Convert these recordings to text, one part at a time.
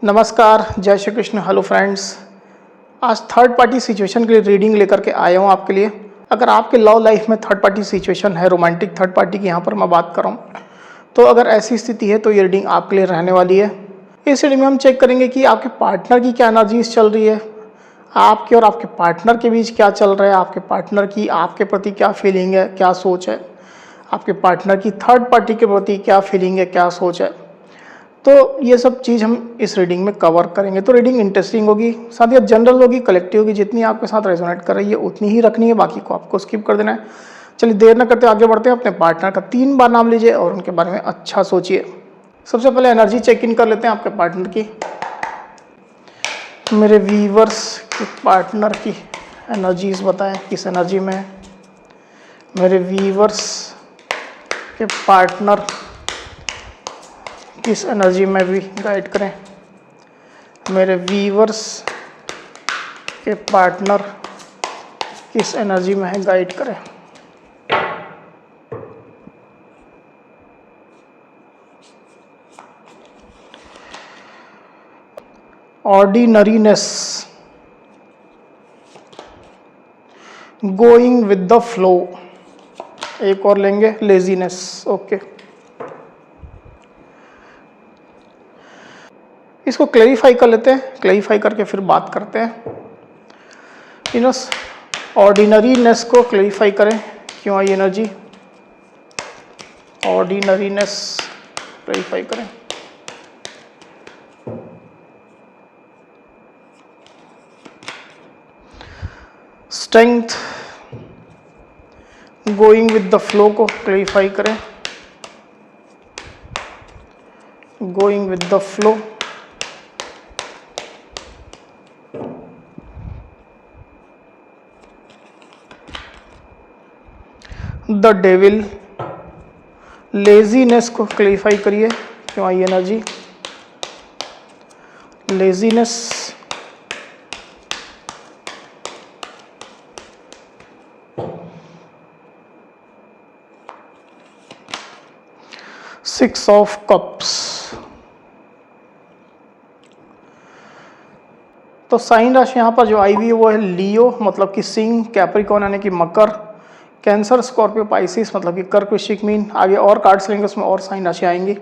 नमस्कार, जय Shri Krishna. Hello friends, आज थर्ड पार्टी सिचुएशन के लिए रीडिंग लेकर के आया हूँ आपके लिए। अगर आपके लव लाइफ में थर्ड पार्टी सिचुएशन है, रोमांटिक थर्ड पार्टी की यहाँ पर मैं बात कर रहा हूँ, तो अगर ऐसी स्थिति है तो ये रीडिंग आपके लिए रहने वाली है। इस रीडिंग में हम चेक करेंगे कि आपके पार्टनर की क्या एनर्जीज चल रही है, आपके और आपके पार्टनर के बीच क्या चल रहा है, आपके पार्टनर की आपके प्रति क्या फीलिंग है, क्या सोच है, आपके पार्टनर की थर्ड पार्टी के प्रति क्या फीलिंग है, क्या सोच है। तो ये सब चीज़ हम इस रीडिंग में कवर करेंगे। तो रीडिंग इंटरेस्टिंग होगी, साथ ही जनरल होगी, कलेक्टिव होगी। जितनी आपके साथ रेजोनेट कर रही है उतनी ही रखनी है, बाकी को आपको स्किप कर देना है। चलिए देर न करते आगे बढ़ते हैं। अपने पार्टनर का 3 बार नाम लीजिए और उनके बारे में अच्छा सोचिए। सबसे पहले एनर्जी चेक इन कर लेते हैं आपके पार्टनर की। मेरे व्यूअर्स के पार्टनर की एनर्जीज बताएं किस एनर्जी में है। मेरे व्यूअर्स के पार्टनर किस एनर्जी में भी गाइड करें। मेरे व्यूअर्स के पार्टनर किस एनर्जी में है, गाइड करें। Ordinariness, going with the flow. एक और लेंगे, लेजीनेस। ओके, इसको क्लैरिफाई कर लेते हैं। क्लैरिफाई करके फिर बात करते हैं। इनस ऑर्डिनरीनेस को क्लैरिफाई करें, क्यों आई एनर्जी। ऑर्डिनरीनेस क्लैरिफाई करें। Strength, going with the flow को क्लैरिफाई करें। Going with the flow. The devil, laziness को क्लैरिफाई करिए, क्यों आई energy. Laziness, six of cups. तो साइन राशि यहाँ पर जो आई हुई है वो है लियो, मतलब कि सिंह, कैप्रिकॉर्न यानी कि मकर, कैंसर, स्कॉर्पियो, पाइसिस मतलब कि कर्क, वृश्चिक, मीन। आगे और कार्ड्स लेंगे, उसमें और साइन राशि आएंगी।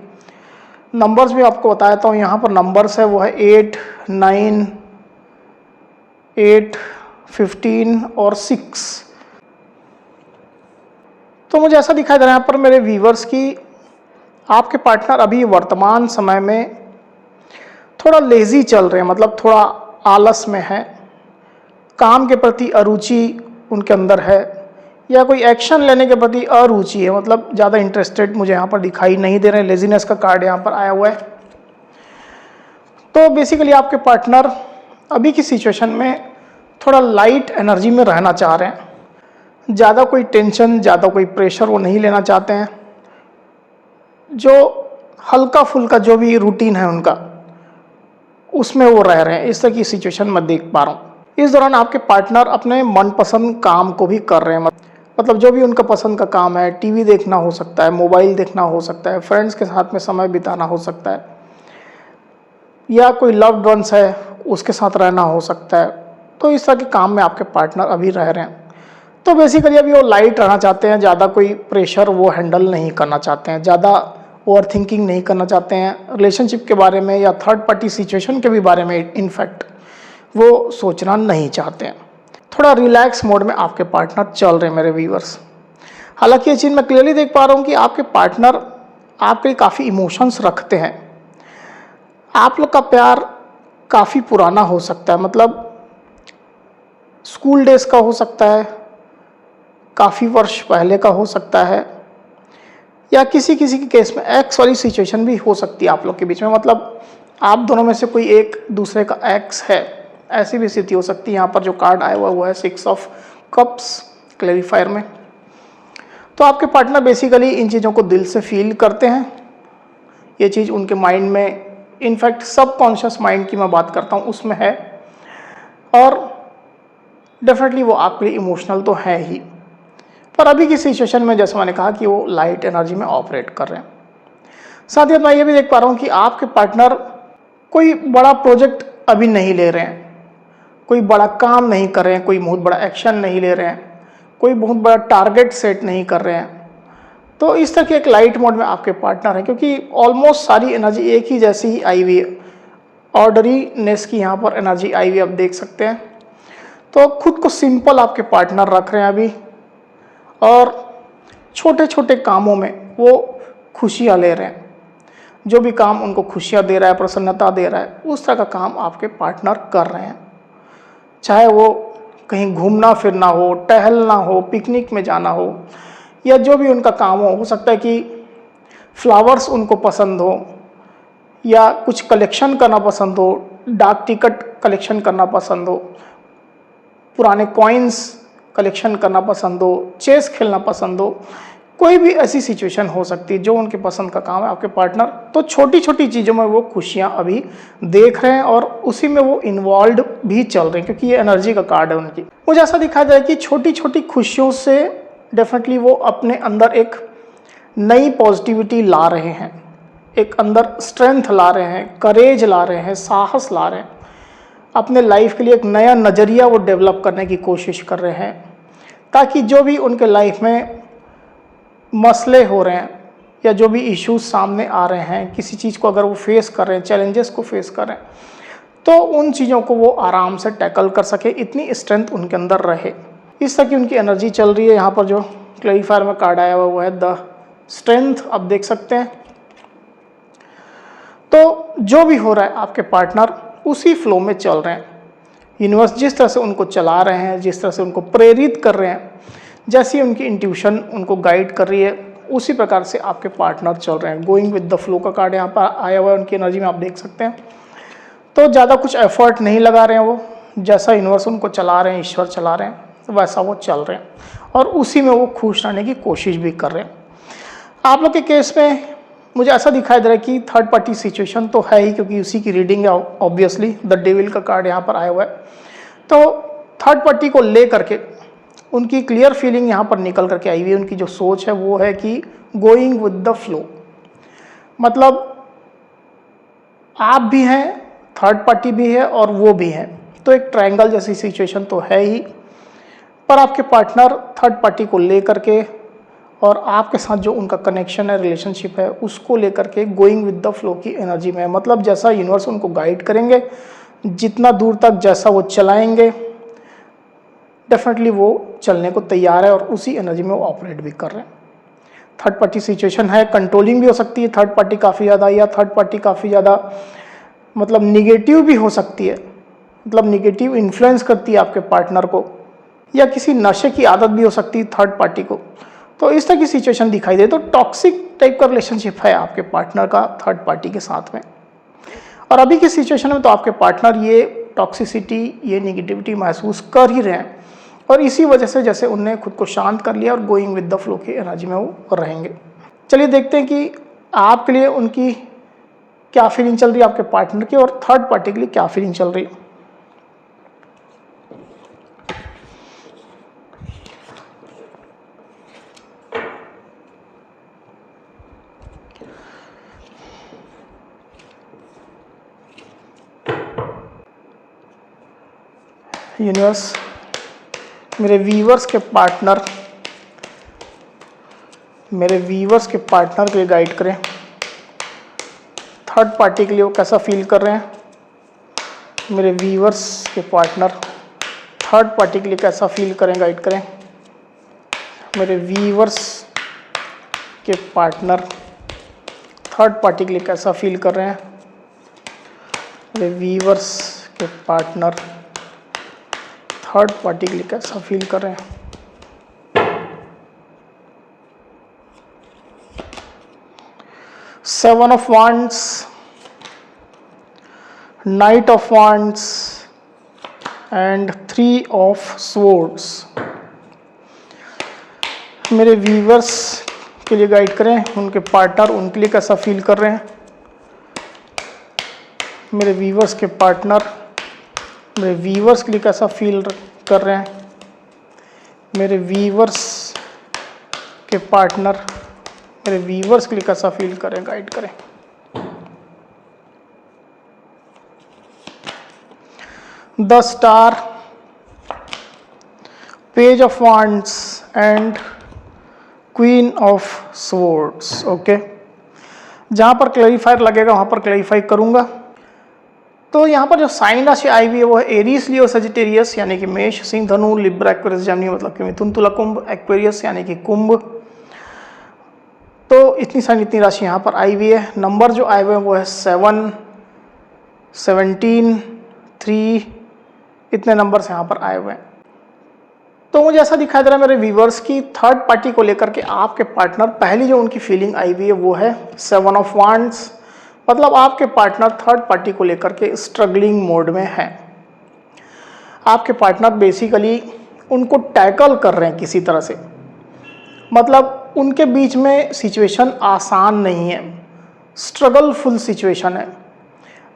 नंबर्स भी आपको बताया था, यहाँ पर नंबर्स है वो है 8, 9, 8, 15 और 6। तो मुझे ऐसा दिखाई दे रहा है यहाँ पर मेरे व्यूवर्स की आपके पार्टनर अभी वर्तमान समय में थोड़ा लेजी चल रहे हैं, मतलब थोड़ा आलस में है, काम के प्रति अरुचि उनके अंदर है, या कोई एक्शन लेने के प्रति अरुचि है, मतलब ज़्यादा इंटरेस्टेड मुझे यहाँ पर दिखाई नहीं दे रहे हैं। लेजीनेस का कार्ड यहाँ पर आया हुआ है। तो बेसिकली आपके पार्टनर अभी की सिचुएशन में थोड़ा लाइट एनर्जी में रहना चाह रहे हैं। ज़्यादा कोई टेंशन, ज़्यादा कोई प्रेशर वो नहीं लेना चाहते हैं। जो हल्का फुल्का जो भी रूटीन है उनका, उसमें वो रह रहे हैं। इस तरह की सिचुएशन मैं देख पा रहा हूँ। इस दौरान आपके पार्टनर अपने मनपसंद काम को भी कर रहे हैं, मतलब जो भी उनका पसंद का काम है, टीवी देखना हो सकता है, मोबाइल देखना हो सकता है, फ्रेंड्स के साथ में समय बिताना हो सकता है, या कोई लव्ड वंस है उसके साथ रहना हो सकता है। तो इस तरह के काम में आपके पार्टनर अभी रह रहे हैं। तो बेसिकली अभी वो लाइट रहना चाहते हैं, ज़्यादा कोई प्रेशर वो हैंडल नहीं करना चाहते हैं, ज़्यादा ओवर थिंकिंग नहीं करना चाहते हैं रिलेशनशिप के बारे में या थर्ड पार्टी सिचुएशन के भी बारे में। इनफैक्ट वो सोचना नहीं चाहते हैं। थोड़ा रिलैक्स मोड में आपके पार्टनर चल रहे हैं मेरे व्यूअर्स। हालांकि ये चीज़ मैं क्लियरली देख पा रहा हूँ कि आपके पार्टनर आपके काफ़ी इमोशंस रखते हैं। आप लोग का प्यार काफ़ी पुराना हो सकता है, मतलब स्कूल डेज का हो सकता है, काफ़ी वर्ष पहले का हो सकता है, या किसी किसी के केस में एक्स वाली सिचुएशन भी हो सकती है आप लोग के बीच में। मतलब आप दोनों में से कोई एक दूसरे का एक्स है, ऐसी भी स्थिति हो सकती है। यहाँ पर जो कार्ड आया हुआ वो है 6 ऑफ कप्स क्लैरिफायर में। तो आपके पार्टनर बेसिकली इन चीज़ों को दिल से फील करते हैं। ये चीज़ उनके माइंड में, इनफैक्ट सबकॉन्शियस माइंड की मैं बात करता हूँ, उसमें है। और डेफिनेटली वो आपके लिए इमोशनल तो है ही, पर अभी की सिचुएशन में जैसे मैंने कहा कि वो लाइट एनर्जी में ऑपरेट कर रहे हैं। साथ ही मैं ये भी देख पा रहा हूँ कि आपके पार्टनर कोई बड़ा प्रोजेक्ट अभी नहीं ले रहे हैं, कोई बड़ा काम नहीं कर रहे हैं, कोई बहुत बड़ा एक्शन नहीं ले रहे हैं, कोई बहुत बड़ा टारगेट सेट नहीं कर रहे हैं, तो इस तरह के एक लाइट मोड में आपके पार्टनर है, क्योंकि ऑलमोस्ट सारी एनर्जी एक ही जैसी ही आई हुई है, ऑर्डरीनेस की यहाँ पर एनर्जी आई हुई आप देख सकते हैं। तो खुद को सिंपल आपके पार्टनर रख रहे हैं अभी, और छोटे छोटे कामों में वो खुशियाँ ले रहे हैं। जो भी काम उनको खुशियाँ दे रहा है, प्रसन्नता दे रहा है, उस तरह का काम आपके पार्टनर कर रहे हैं। चाहे वो कहीं घूमना फिरना हो, टहलना हो, पिकनिक में जाना हो, या जो भी उनका काम हो सकता है कि फ्लावर्स उनको पसंद हो, या कुछ कलेक्शन करना पसंद हो, डाक टिकट कलेक्शन करना पसंद हो, पुराने कॉइन्स कलेक्शन करना पसंद हो, चेस खेलना पसंद हो, कोई भी ऐसी सिचुएशन हो सकती है जो उनके पसंद का काम है आपके पार्टनर, तो छोटी छोटी चीज़ों में वो खुशियाँ अभी देख रहे हैं और उसी में वो इन्वॉल्व भी चल रहे हैं, क्योंकि ये एनर्जी का कार्ड है उनकी। मुझे ऐसा दिखा जाए कि छोटी छोटी खुशियों से डेफिनेटली वो अपने अंदर एक नई पॉजिटिविटी ला रहे हैं, एक अंदर स्ट्रेंथ ला रहे हैं, करेज ला रहे हैं, साहस ला रहे हैं, अपने लाइफ के लिए एक नया नज़रिया वो डेवलप करने की कोशिश कर रहे हैं, ताकि जो भी उनके लाइफ में मसले हो रहे हैं या जो भी इश्यूज सामने आ रहे हैं, किसी चीज़ को अगर वो फेस कर रहे हैं, चैलेंजेस को फेस कर रहे हैं, तो उन चीज़ों को वो आराम से टैकल कर सके, इतनी स्ट्रेंथ उनके अंदर रहे। इस तरह की उनकी एनर्जी चल रही है। यहाँ पर जो क्लैरिफायर में कार्ड आया हुआ वो है द स्ट्रेंथ, आप देख सकते हैं। तो जो भी हो रहा है आपके पार्टनर उसी फ्लो में चल रहे हैं। यूनिवर्स जिस तरह से उनको चला रहे हैं, जिस तरह से उनको प्रेरित कर रहे हैं, जैसी उनकी इंट्यूशन उनको गाइड कर रही है, उसी प्रकार से आपके पार्टनर चल रहे हैं। गोइंग विद द फ्लो का कार्ड यहाँ पर आया हुआ है उनकी एनर्जी में, आप देख सकते हैं। तो ज़्यादा कुछ एफर्ट नहीं लगा रहे हैं वो, जैसा यूनिवर्स उनको चला रहे हैं, ईश्वर चला रहे हैं, तो वैसा वो चल रहे हैं और उसी में वो खुश रहने की कोशिश भी कर रहे हैं। आप लोग के केस में मुझे ऐसा दिखाई दे रहा है कि थर्ड पार्टी सिचुएशन तो है ही, क्योंकि उसी की रीडिंग है ऑब्वियसली। द डेविल का कार्ड यहाँ पर आया हुआ है। तो थर्ड पार्टी को ले करके उनकी क्लियर फीलिंग यहाँ पर निकल करके आई हुई है। उनकी जो सोच है वो है कि गोइंग विद द फ्लो, मतलब आप भी हैं, थर्ड पार्टी भी है और वो भी है, तो एक ट्रायंगल जैसी सिचुएशन तो है ही। पर आपके पार्टनर थर्ड पार्टी को ले करके और आपके साथ जो उनका कनेक्शन है, रिलेशनशिप है, उसको लेकर के गोइंग विद द फ्लो की एनर्जी में है। मतलब जैसा यूनिवर्स उनको गाइड करेंगे, जितना दूर तक जैसा वो चलाएंगे, डेफिनेटली वो चलने को तैयार है और उसी एनर्जी में वो ऑपरेट भी कर रहे हैं। थर्ड पार्टी सिचुएशन है, कंट्रोलिंग भी हो सकती है थर्ड पार्टी काफ़ी ज़्यादा, या थर्ड पार्टी काफ़ी ज़्यादा मतलब निगेटिव भी हो सकती है, मतलब निगेटिव इन्फ्लुएंस करती है आपके पार्टनर को, या किसी नशे की आदत भी हो सकती है थर्ड पार्टी को। तो इस तरह की सिचुएशन दिखाई दे, तो टॉक्सिक टाइप का रिलेशनशिप है आपके पार्टनर का थर्ड पार्टी के साथ में। और अभी की सिचुएशन में तो आपके पार्टनर ये टॉक्सिसिटी, ये निगेटिविटी महसूस कर ही रहे हैं, और इसी वजह से जैसे उनने खुद को शांत कर लिया और गोइंग विद द फ्लो की एनर्जी में वो रहेंगे। चलिए देखते हैं कि आपके लिए उनकी क्या फीलिंग चल रही है आपके पार्टनर की, और थर्ड पार्टी के लिए क्या फीलिंग चल रही है। यूनिवर्स मेरे व्यूवर्स के पार्टनर के लिए गाइड करें। थर्ड पार्टी के लिए वो कैसा फील कर रहे हैं, मेरे व्यूवर्स के पार्टनर थर्ड पार्टी के लिए कैसा फील करें, गाइड करें। मेरे व्यूवर्स के पार्टनर थर्ड पार्टी के लिए कैसा फील कर रहे हैं, मेरे व्यूवर्स के पार्टनर थर्ड पार्टी के लिए कैसा फील कर रहे हैं। Seven of wands, night of wands and three of swords. मेरे व्यूवर्स के लिए गाइड करें, उनके पार्टनर उनके लिए कैसा फील कर रहे हैं। मेरे व्यूवर्स के पार्टनर मेरे व्यूवर्स के लिए कैसा फील कर रहे हैं। मेरे व्यूवर्स के पार्टनर मेरे व्यूवर्स के लिए कैसा फील करें, गाइड करें। The star, page of wands and queen of swords. Okay, जहां पर क्लैरिफायर लगेगा वहां पर क्लैरिफाई करूंगा। तो यहाँ पर जो साइन राशि आई हुई है वो है एरीज, लियो, सजिटेरियस यानी कि मेष, सिंह, धनु, लिब्रा, एक्वेरियस, जेमिनी मतलब कि मिथुन, तुला, कुंभ, एक्वेरियस यानी कि कुंभ। तो इतनी राशि यहाँ पर आई हुई है। नंबर जो आए हुए हैं वो है 7, 17, 3, इतने नंबर्स यहाँ पर आए हुए हैं। तो मुझे ऐसा दिखाई दे रहा है मेरे व्यूवर्स की थर्ड पार्टी को लेकर के आपके पार्टनर, पहली जो उनकी फीलिंग आई हुई है वो है 7 ऑफ वांड्स, मतलब आपके पार्टनर थर्ड पार्टी को लेकर के स्ट्रगलिंग मोड में है। आपके पार्टनर बेसिकली उनको टैकल कर रहे हैं किसी तरह से, मतलब उनके बीच में सिचुएशन आसान नहीं है, स्ट्रगलफुल सिचुएशन है।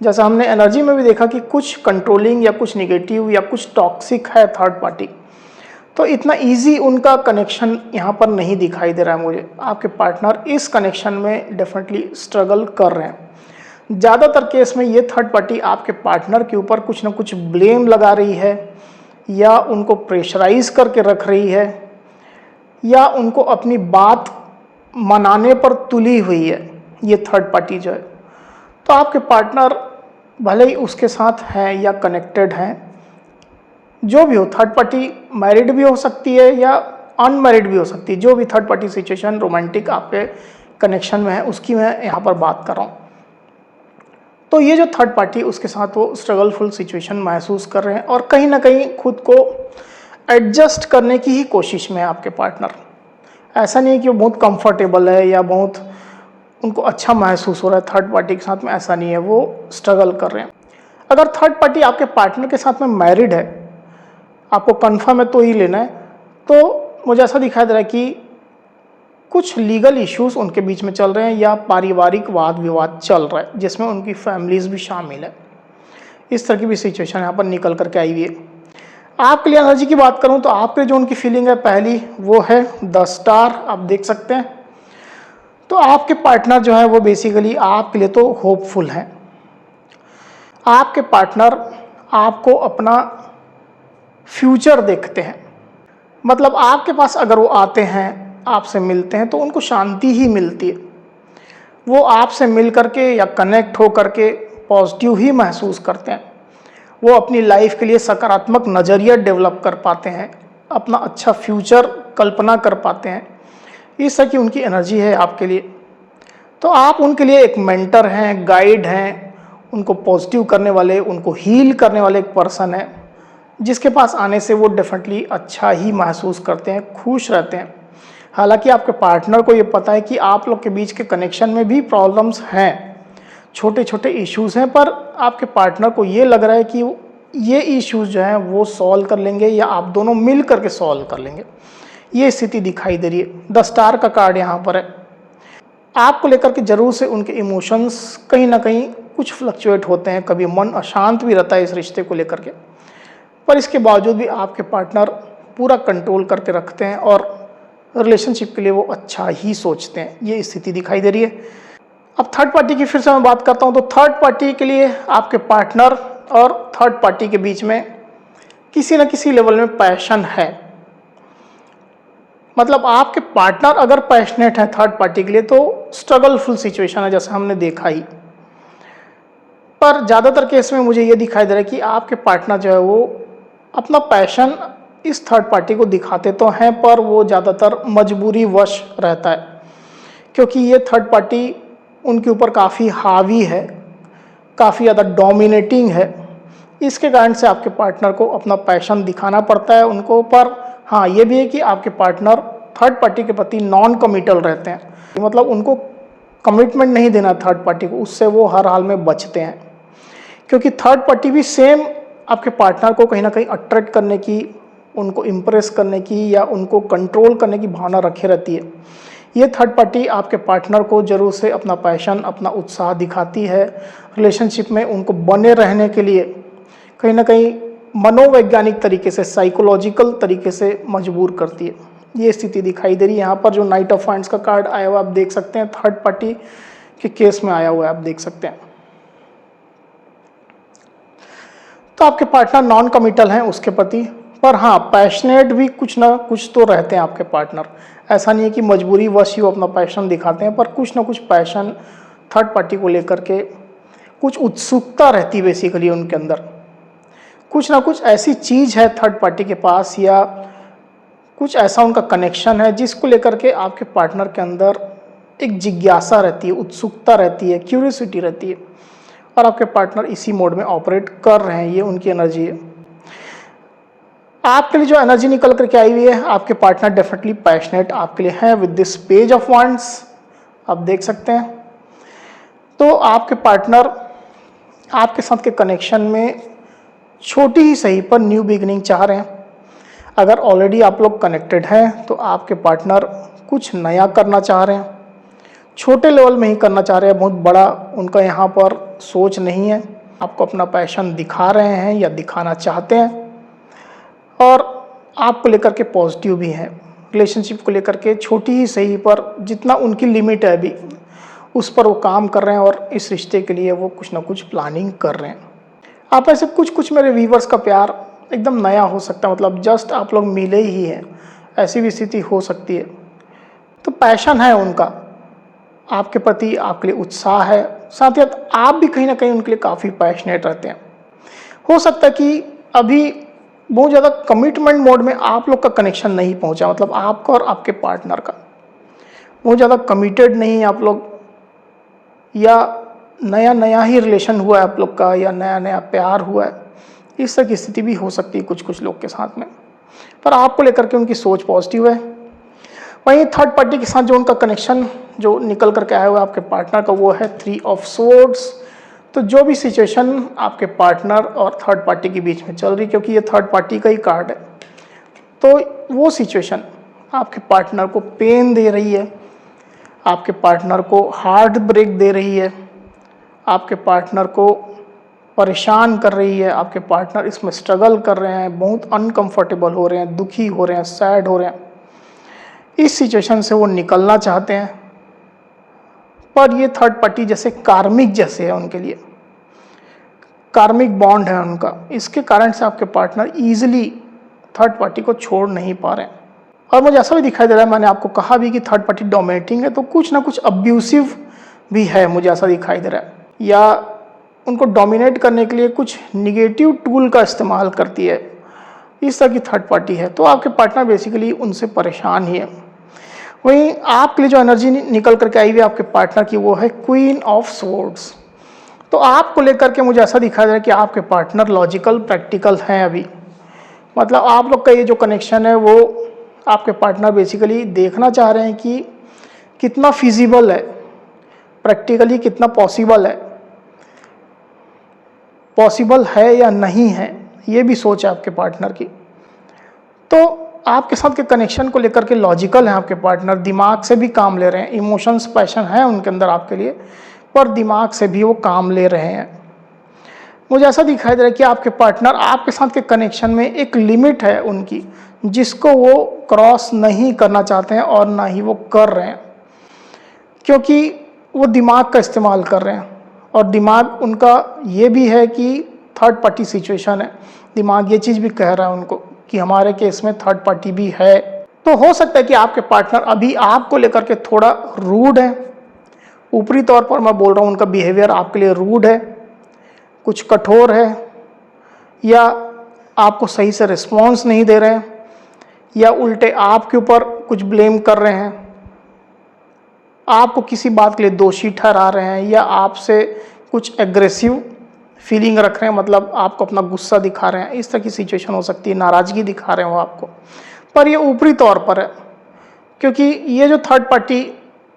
जैसा हमने एनर्जी में भी देखा कि कुछ कंट्रोलिंग या कुछ निगेटिव या कुछ टॉक्सिक है थर्ड पार्टी, तो इतना इजी उनका कनेक्शन यहाँ पर नहीं दिखाई दे रहा है मुझे। आपके पार्टनर इस कनेक्शन में डेफिनेटली स्ट्रगल कर रहे हैं। ज़्यादातर केस में ये थर्ड पार्टी आपके पार्टनर के ऊपर कुछ ना कुछ ब्लेम लगा रही है, या उनको प्रेशराइज करके रख रही है, या उनको अपनी बात मनाने पर तुली हुई है ये थर्ड पार्टी जो है। तो आपके पार्टनर भले ही उसके साथ हैं या कनेक्टेड हैं, जो भी हो, थर्ड पार्टी मैरिड भी हो सकती है या अनमैरिड भी हो सकती है, जो भी थर्ड पार्टी सिचुएशन रोमांटिक आपके कनेक्शन में है उसकी मैं यहाँ पर बात कर रहा हूँ। तो ये जो थर्ड पार्टी उसके साथ वो स्ट्रगलफुल सिचुएशन महसूस कर रहे हैं और कहीं ना कहीं खुद को एडजस्ट करने की ही कोशिश में है आपके पार्टनर। ऐसा नहीं है कि वो बहुत कंफर्टेबल है या बहुत उनको अच्छा महसूस हो रहा है थर्ड पार्टी के साथ में, ऐसा नहीं है, वो स्ट्रगल कर रहे हैं। अगर थर्ड पार्टी आपके पार्टनर के साथ में मैरिड है, आपको कन्फर्म है तो ही लेना है, तो मुझे ऐसा दिखाई दे रहा है कि कुछ लीगल इश्यूज उनके बीच में चल रहे हैं या पारिवारिक वाद विवाद चल रहा है जिसमें उनकी फैमिलीज भी शामिल है। इस तरह की भी सिचुएशन यहाँ पर निकल करके आई हुई है। आपके लिए एनर्जी की बात करूँ तो आपके जो उनकी फीलिंग है पहली वो है द स्टार, आप देख सकते हैं। तो आपके पार्टनर जो है वो बेसिकली आपके लिए तो होपफुल हैं। आपके पार्टनर आपको अपना फ्यूचर देखते हैं, मतलब आपके पास अगर वो आते हैं, आपसे मिलते हैं तो उनको शांति ही मिलती है। वो आपसे मिल करके या कनेक्ट हो करके पॉजिटिव ही महसूस करते हैं। वो अपनी लाइफ के लिए सकारात्मक नज़रिया डेवलप कर पाते हैं, अपना अच्छा फ्यूचर कल्पना कर पाते हैं। इस तरह की उनकी एनर्जी है आपके लिए। तो आप उनके लिए एक मेंटर हैं, गाइड हैं, उनको पॉजिटिव करने वाले, उनको हील करने वाले एक पर्सन है जिसके पास आने से वो डेफिनेटली अच्छा ही महसूस करते हैं, खुश रहते हैं। हालांकि आपके पार्टनर को ये पता है कि आप लोग के बीच के कनेक्शन में भी प्रॉब्लम्स हैं, छोटे छोटे इश्यूज हैं, पर आपके पार्टनर को ये लग रहा है कि ये इश्यूज जो हैं वो सॉल्व कर लेंगे या आप दोनों मिल करके सॉल्व कर लेंगे। ये स्थिति दिखाई दे रही है। द स्टार का कार्ड यहाँ पर है। आपको लेकर के जरूर से उनके इमोशंस कहीं ना कहीं कुछ फ्लक्चुएट होते हैं, कभी मन अशांत भी रहता है इस रिश्ते को लेकर के, पर इसके बावजूद भी आपके पार्टनर पूरा कंट्रोल करके रखते हैं और रिलेशनशिप के लिए वो अच्छा ही सोचते हैं। ये स्थिति दिखाई दे रही है। अब थर्ड पार्टी की फिर से मैं बात करता हूँ तो थर्ड पार्टी के लिए आपके पार्टनर और थर्ड पार्टी के बीच में किसी न किसी लेवल में पैशन है। मतलब आपके पार्टनर अगर पैशनेट है थर्ड पार्टी के लिए तो स्ट्रगलफुल सिचुएशन है, जैसा हमने देखा ही। पर ज़्यादातर केस में मुझे ये दिखाई दे रहा है कि आपके पार्टनर जो है वो अपना पैशन इस थर्ड पार्टी को दिखाते तो हैं, पर वो ज़्यादातर मजबूरी वश रहता है, क्योंकि ये थर्ड पार्टी उनके ऊपर काफ़ी हावी है, काफ़ी ज़्यादा डोमिनेटिंग है। इसके कारण से आपके पार्टनर को अपना पैशन दिखाना पड़ता है उनको। पर हाँ, ये भी है कि आपके पार्टनर थर्ड पार्टी के प्रति नॉन कमिटल रहते हैं, मतलब उनको कमिटमेंट नहीं देना थर्ड पार्टी को, उससे वो हर हाल में बचते हैं। क्योंकि थर्ड पार्टी भी सेम आपके पार्टनर को कहीं ना कहीं अट्रैक्ट करने की, उनको इम्प्रेस करने की या उनको कंट्रोल करने की भावना रखे रहती है। ये थर्ड पार्टी आपके पार्टनर को जरूर से अपना पैशन, अपना उत्साह दिखाती है। रिलेशनशिप में उनको बने रहने के लिए कहीं ना कहीं मनोवैज्ञानिक तरीके से, साइकोलॉजिकल तरीके से मजबूर करती है। ये स्थिति दिखाई दे रही है। यहाँ पर जो नाइट ऑफ वांड्स का कार्ड आया हुआ आप देख सकते हैं, थर्ड पार्टी के केस में आया हुआ है, आप देख सकते हैं। तो आपके पार्टनर नॉन कमिटल हैं उसके प्रति, पर हाँ पैशनेट भी कुछ ना कुछ तो रहते हैं आपके पार्टनर। ऐसा नहीं है कि मजबूरी वश ही वो अपना पैशन दिखाते हैं, पर कुछ ना कुछ पैशन थर्ड पार्टी को लेकर के कुछ उत्सुकता रहती है बेसिकली उनके अंदर। कुछ ना कुछ ऐसी चीज़ है थर्ड पार्टी के पास, या कुछ ऐसा उनका कनेक्शन है जिसको लेकर के आपके पार्टनर के अंदर एक जिज्ञासा रहती है, उत्सुकता रहती है, क्यूरियोसिटी रहती है, और आपके पार्टनर इसी मोड में ऑपरेट कर रहे हैं। ये उनकी एनर्जी है। आपके लिए जो एनर्जी निकल करके आई हुई है, आपके पार्टनर डेफिनेटली पैशनेट आपके लिए हैं with this page of wands, आप देख सकते हैं। तो आपके पार्टनर आपके साथ के कनेक्शन में छोटी ही सही पर न्यू बिगिनिंग चाह रहे हैं। अगर ऑलरेडी आप लोग कनेक्टेड हैं तो आपके पार्टनर कुछ नया करना चाह रहे हैं, छोटे लेवल में ही करना चाह रहे हैं, बहुत बड़ा उनका यहाँ पर सोच नहीं है। आपको अपना पैशन दिखा रहे हैं या दिखाना चाहते हैं, और आपको लेकर के पॉजिटिव भी हैं। रिलेशनशिप को लेकर के छोटी ही सही पर जितना उनकी लिमिट है अभी उस पर वो काम कर रहे हैं, और इस रिश्ते के लिए वो कुछ ना कुछ प्लानिंग कर रहे हैं। आप ऐसे कुछ मेरे व्यूवर्स का प्यार एकदम नया हो सकता है, मतलब जस्ट आप लोग मिले ही हैं, ऐसी भी स्थिति हो सकती है। तो पैशन है उनका आपके प्रति, आपके लिए उत्साह है, साथ ही साथ आप भी कहीं ना कहीं उनके लिए काफ़ी पैशनेट रहते हैं। हो सकता है कि अभी बहुत ज़्यादा कमिटमेंट मोड में आप लोग का कनेक्शन नहीं पहुंचा, मतलब आपका और आपके पार्टनर का बहुत ज़्यादा कमिटेड नहीं है आप लोग, या नया नया ही रिलेशन हुआ है आप लोग का, या नया नया प्यार हुआ है। इस तरह की स्थिति भी हो सकती है कुछ लोग के साथ में, पर आपको लेकर के उनकी सोच पॉजिटिव है। वहीं थर्ड पार्टी के साथ जो उनका कनेक्शन जो निकल करके आया हुआ है आपके पार्टनर का, वो है 3 ऑफ स्वॉर्ड्स। तो जो भी सिचुएशन आपके पार्टनर और थर्ड पार्टी के बीच में चल रही, क्योंकि ये थर्ड पार्टी का ही कार्ड है, तो वो सिचुएशन आपके पार्टनर को पेन दे रही है, आपके पार्टनर को हार्ट ब्रेक दे रही है, आपके पार्टनर को परेशान कर रही है, आपके पार्टनर इसमें स्ट्रगल कर रहे हैं, बहुत अनकंफर्टेबल हो रहे हैं, दुखी हो रहे हैं, सैड हो रहे हैं। इस सिचुएशन से वो निकलना चाहते हैं, पर ये थर्ड पार्टी जैसे कार्मिक जैसे है उनके लिए, कार्मिक बॉन्ड है उनका। इसके कारण से आपके पार्टनर ईजिली थर्ड पार्टी को छोड़ नहीं पा रहे हैं। और मुझे ऐसा भी दिखाई दे रहा है, मैंने आपको कहा भी कि थर्ड पार्टी डोमिनेटिंग है, तो कुछ ना कुछ अब्यूसिव भी है, मुझे ऐसा दिखाई दे रहा है, या उनको डोमिनेट करने के लिए कुछ निगेटिव टूल का इस्तेमाल करती है, इस तरह की थर्ड पार्टी है। तो आपके पार्टनर बेसिकली उनसे परेशान ही है। वहीं आपके लिए जो एनर्जी निकल करके आई हुई है आपके पार्टनर की, वो है क्वीन ऑफ स्वॉर्ड्स। तो आपको लेकर के मुझे ऐसा दिखाई दे रहा है कि आपके पार्टनर लॉजिकल प्रैक्टिकल हैं अभी, मतलब आप लोग का ये जो कनेक्शन है वो आपके पार्टनर बेसिकली देखना चाह रहे हैं कि कितना फिजिबल है, प्रैक्टिकली कितना पॉसिबल है या नहीं है, ये भी सोच है आपके पार्टनर की। तो आपके साथ के कनेक्शन को लेकर के लॉजिकल है आपके पार्टनर, दिमाग से भी काम ले रहे हैं, इमोशंस पैशन है उनके अंदर आपके लिए, पर दिमाग से भी वो काम ले रहे हैं। मुझे ऐसा दिखाई दे रहा है कि आपके पार्टनर आपके साथ के कनेक्शन में एक लिमिट है उनकी, जिसको वो क्रॉस नहीं करना चाहते हैं, और ना ही वो कर रहे हैं, क्योंकि वो दिमाग का इस्तेमाल कर रहे हैं। और दिमाग उनका ये भी है कि थर्ड पार्टी सिचुएशन है, दिमाग ये चीज़ भी कह रहा है उनको कि हमारे केस में थर्ड पार्टी भी है। तो हो सकता है कि आपके पार्टनर अभी आपको लेकर के थोड़ा रूड है, ऊपरी तौर पर मैं बोल रहा हूँ उनका बिहेवियर आपके लिए रूड है, कुछ कठोर है, या आपको सही से रिस्पॉन्स नहीं दे रहे हैं, या उल्टे आपके ऊपर कुछ ब्लेम कर रहे हैं, आपको किसी बात के लिए दोषी ठहरा रहे हैं, या आपसे कुछ एग्रेसिव फीलिंग रख रहे हैं, मतलब आपको अपना गुस्सा दिखा रहे हैं। इस तरह की सिचुएशन हो सकती है, नाराज़गी दिखा रहे हो आपको, पर ये ऊपरी तौर पर है, क्योंकि ये जो थर्ड पार्टी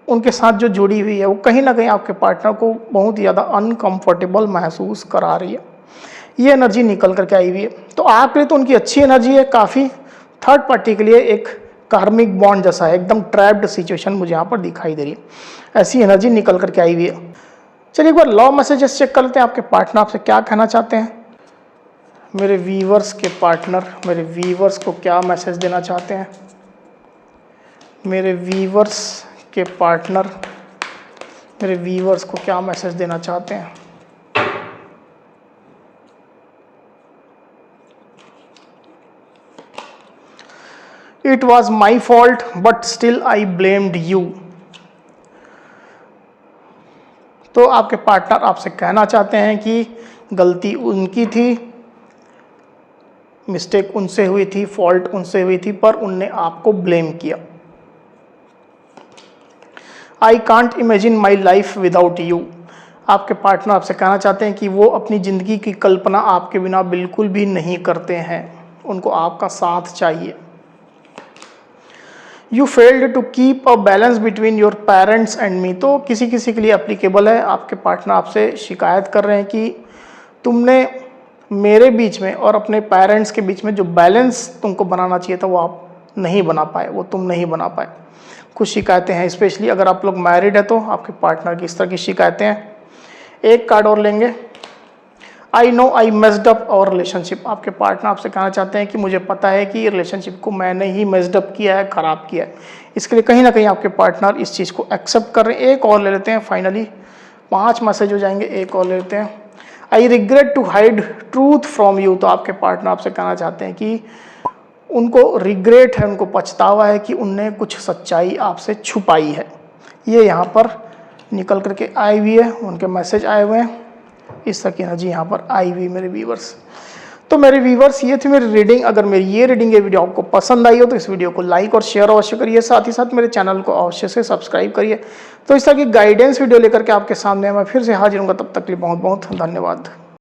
उनके साथ जो जुड़ी हुई है वो कहीं ना कहीं आपके पार्टनर को बहुत ज़्यादा अनकंफर्टेबल महसूस करा रही है। ये एनर्जी निकल करके आई हुई है। तो आपके लिए तो उनकी अच्छी एनर्जी है काफ़ी, थर्ड पार्टी के लिए एक कार्मिक बॉन्ड जैसा है, एकदम ट्रैप्ड सिचुएशन मुझे यहाँ पर दिखाई दे रही है। ऐसी एनर्जी निकल करके आई हुई है। चलिए एक बार लॉ मैसेजेस चेक कर लेते हैं, आपके पार्टनर आपसे क्या कहना चाहते हैं। मेरे व्यूवर्स के पार्टनर मेरे व्यूवर्स को क्या मैसेज देना चाहते हैं। मेरे व्यूवर्स के पार्टनर मेरे व्यूवर्स को क्या मैसेज देना चाहते हैं। It was my fault but still I blamed you. तो आपके पार्टनर आपसे कहना चाहते हैं कि गलती उनकी थी, मिस्टेक उनसे हुई थी, फॉल्ट उनसे हुई थी, पर उनने आपको ब्लेम किया। I can't imagine my life without you. आपके पार्टनर आपसे कहना चाहते हैं कि वो अपनी ज़िंदगी की कल्पना आपके बिना बिल्कुल भी नहीं करते हैं, उनको आपका साथ चाहिए। You failed to keep a balance between your parents and me. तो किसी किसी के लिए एप्लीकेबल है। आपके पार्टनर आपसे शिकायत कर रहे हैं कि तुमने मेरे बीच में और अपने पेरेंट्स के बीच में जो बैलेंस तुमको बनाना चाहिए था वो आप नहीं बना पाए, वो तुम नहीं बना पाए। कुछ शिकायतें हैं, स्पेशली अगर आप लोग मैरिड है तो आपके पार्टनर की इस तरह की शिकायतें हैं। एक कार्ड और लेंगे। I know I messed up our relationship. आपके पार्टनर आपसे कहना चाहते हैं कि मुझे पता है कि रिलेशनशिप को मैंने ही मेस्ड अप किया है, ख़राब किया है। इसके लिए कहीं ना कहीं आपके पार्टनर इस चीज़ को एक्सेप्ट कर रहे हैं। एक और ले लेते हैं, फाइनली 5 मैसेज हो जाएंगे, एक और ले लेते हैं। I regret to hide truth from you. तो आपके पार्टनर आपसे कहना चाहते हैं कि उनको रिग्रेट है, उनको पछतावा है कि उनने कुछ सच्चाई आपसे छुपाई है। ये यहाँ पर निकल करके आई हुई है, उनके मैसेज आए हुए हैं, इस तरह की एनर्जी यहाँ पर आई हुई मेरे व्यूवर्स। तो मेरे व्यूवर्स ये थी मेरी रीडिंग। अगर मेरी ये रीडिंग, ये वीडियो आपको पसंद आई हो तो इस वीडियो को लाइक और शेयर अवश्य करिए, साथ ही साथ मेरे चैनल को अवश्य से सब्सक्राइब करिए। तो इस तरह की गाइडेंस वीडियो लेकर के आपके सामने मैं फिर से हाजिर हूँगा, तब तक के लिए बहुत बहुत धन्यवाद।